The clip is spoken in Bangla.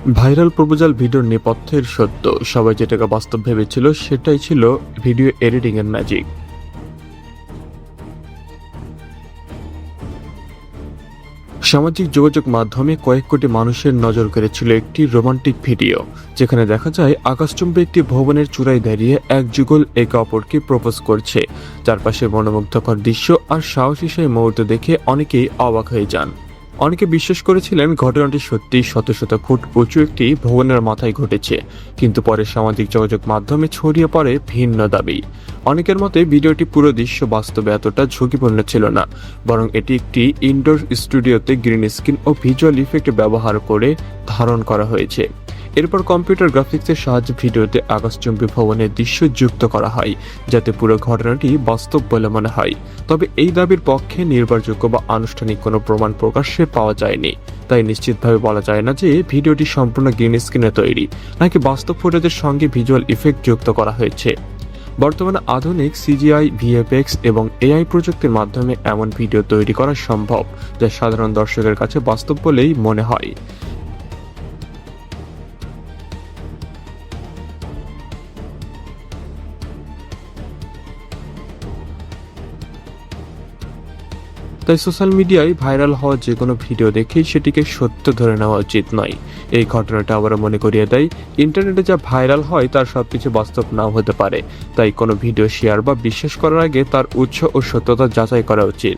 ভাইরাল প্রপোজাল ভিডিওর নেপথ্যের সত্য সবাই যেটাকে বাস্তব ভেবেছিল সেটাই ছিল ভিডিও এডিটিং এর ম্যাজিক। সামাজিক যোগাযোগ মাধ্যমে কয়েক কোটি মানুষের নজর কেড়েছিল একটি রোমান্টিক ভিডিও, যেখানে দেখা যায় আকাশচুম্বী একটি ভবনের চূড়ায় দাঁড়িয়ে এক যুগল একে অপরকে প্রপোজ করছে। চারপাশে মনোমুগ্ধকর দৃশ্য আর সাহসী সেই মুহূর্ত দেখে অনেকেই অবাক হয়ে যান। অনেকে বিশ্বাস করেছিলেন ঘটনাটি সত্যি শত শত ফুট উঁচু একটি ভবনের মাথায় ঘটেছে, কিন্তু পরে সামাজিক যোগাযোগ মাধ্যমে ছড়িয়ে পড়ে ভিন্ন দাবি। অনেকের মতে ভিডিওটি পুরো দৃশ্য বাস্তবে এতটা ঝুঁকিপূর্ণ ছিল না, বরং এটি একটি ইনডোর স্টুডিওতে গ্রিন স্ক্রিন ও ভিজুয়াল ইফেক্ট ব্যবহার করে ধারণ করা হয়েছে। এরপর কম্পিউটার গ্রাফিক্সের সাহায্যে ভিডিওতে আকাশচুম্বী ভবনের দৃশ্য যুক্ত করা হয়, যাতে পুরো ঘটনাটি বাস্তব বলে মনে হয়। তবে এই দাবির পক্ষে নির্ভরযোগ্য বা আনুষ্ঠানিক কোনো প্রমাণ প্রকাশ্যে পাওয়া যায়নি, তাই নিশ্চিতভাবে বলা যায় না যে ভিডিওটি সম্পূর্ণ গ্রিন স্ক্রিনে তৈরি নাকি বাস্তব ফুটেজের সঙ্গে ভিজুয়াল ইফেক্ট যুক্ত করা হয়েছে। বর্তমানে আধুনিক সিজিআই, ভিএফএক্স এবং এআই প্রযুক্তির মাধ্যমে এমন ভিডিও তৈরি করা সম্ভব যা সাধারণ দর্শকের কাছে বাস্তব বলেই মনে হয়। তাই সোশ্যাল মিডিয়ায় ভাইরাল হওয়া যে কোনো ভিডিও দেখেই সেটিকে সত্য ধরে নেওয়া উচিত নয়। এই ঘটনাটা আবারও মনে করিয়ে দেয়, ইন্টারনেটে যা ভাইরাল হয় তার সবকিছু বাস্তব নাও হতে পারে। তাই কোনো ভিডিও শেয়ার বা বিশ্বাস করার আগে তার উৎস ও সত্যতা যাচাই করা উচিত।